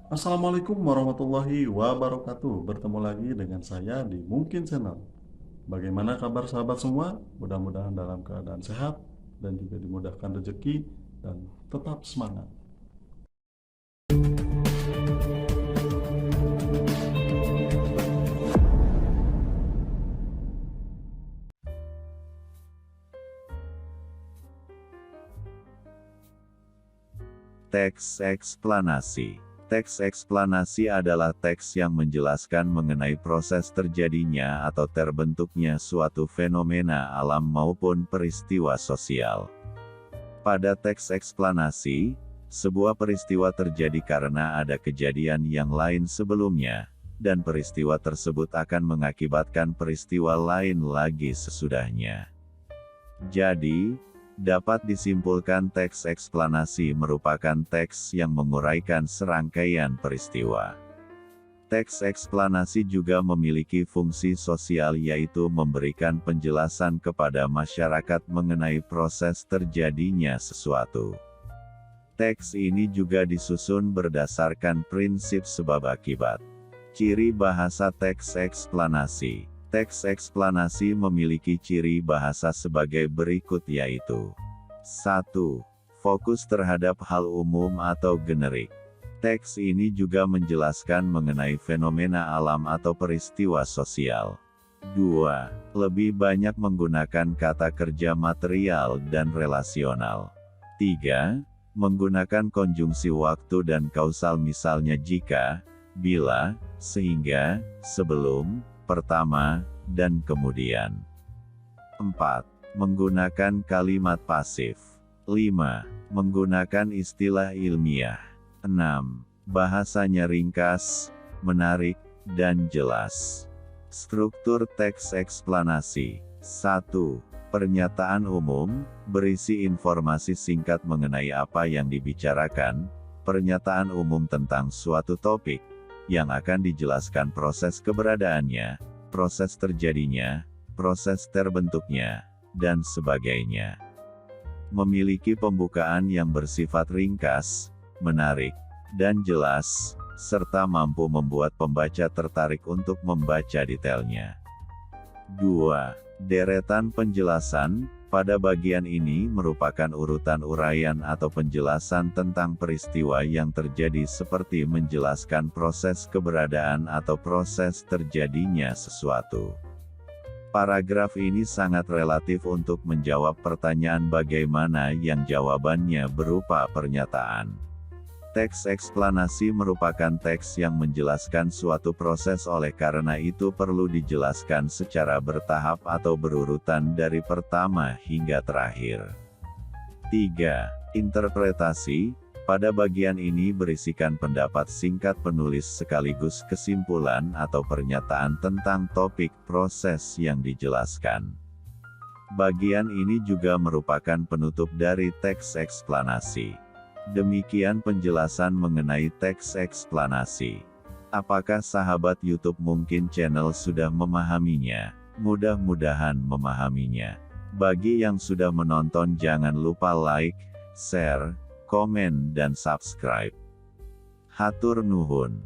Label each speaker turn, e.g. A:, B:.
A: Assalamualaikum warahmatullahi wabarakatuh. Bertemu lagi dengan saya di Mungkin Channel. Bagaimana kabar sahabat semua? Mudah-mudahan dalam keadaan sehat dan juga dimudahkan rezeki dan tetap semangat.
B: Teks eksplanasi. Teks eksplanasi adalah teks yang menjelaskan mengenai proses terjadinya atau terbentuknya suatu fenomena alam maupun peristiwa sosial. Pada teks eksplanasi, sebuah peristiwa terjadi karena ada kejadian yang lain sebelumnya, dan peristiwa tersebut akan mengakibatkan peristiwa lain lagi sesudahnya. Jadi, dapat disimpulkan teks eksplanasi merupakan teks yang menguraikan serangkaian peristiwa. Teks eksplanasi juga memiliki fungsi sosial yaitu memberikan penjelasan kepada masyarakat mengenai proses terjadinya sesuatu. Teks ini juga disusun berdasarkan prinsip sebab akibat. Ciri bahasa teks eksplanasi. Teks eksplanasi memiliki ciri bahasa sebagai berikut yaitu 1. Fokus terhadap hal umum atau generik. Teks ini juga menjelaskan mengenai fenomena alam atau peristiwa sosial. 2. Lebih banyak menggunakan kata kerja material dan relasional. 3. Menggunakan konjungsi waktu dan kausal misalnya jika, bila, sehingga, sebelum, pertama, dan kemudian. 4. Menggunakan kalimat pasif. 5. Menggunakan istilah ilmiah. 6. Bahasanya ringkas, menarik, dan jelas. Struktur teks eksplanasi. 1. Pernyataan umum, berisi informasi singkat mengenai apa yang dibicarakan, pernyataan umum tentang suatu topik, yang akan dijelaskan proses keberadaannya, proses terjadinya, proses terbentuknya, dan sebagainya. Memiliki pembukaan yang bersifat ringkas, menarik, dan jelas, serta mampu membuat pembaca tertarik untuk membaca detailnya. 2. Deretan penjelasan. Pada bagian ini merupakan urutan uraian atau penjelasan tentang peristiwa yang terjadi seperti menjelaskan proses keberadaan atau proses terjadinya sesuatu. Paragraf ini sangat relatif untuk menjawab pertanyaan bagaimana yang jawabannya berupa pernyataan. Teks eksplanasi merupakan teks yang menjelaskan suatu proses oleh karena itu perlu dijelaskan secara bertahap atau berurutan dari pertama hingga terakhir. 3. Interpretasi. Pada bagian ini berisikan pendapat singkat penulis sekaligus kesimpulan atau pernyataan tentang topik proses yang dijelaskan. Bagian ini juga merupakan penutup dari teks eksplanasi. Demikian penjelasan mengenai teks eksplanasi. Apakah sahabat YouTube Mungkin Channel sudah memahaminya? Mudah-mudahan memahaminya. Bagi yang sudah menonton jangan lupa like, share, komen dan subscribe. Hatur nuhun.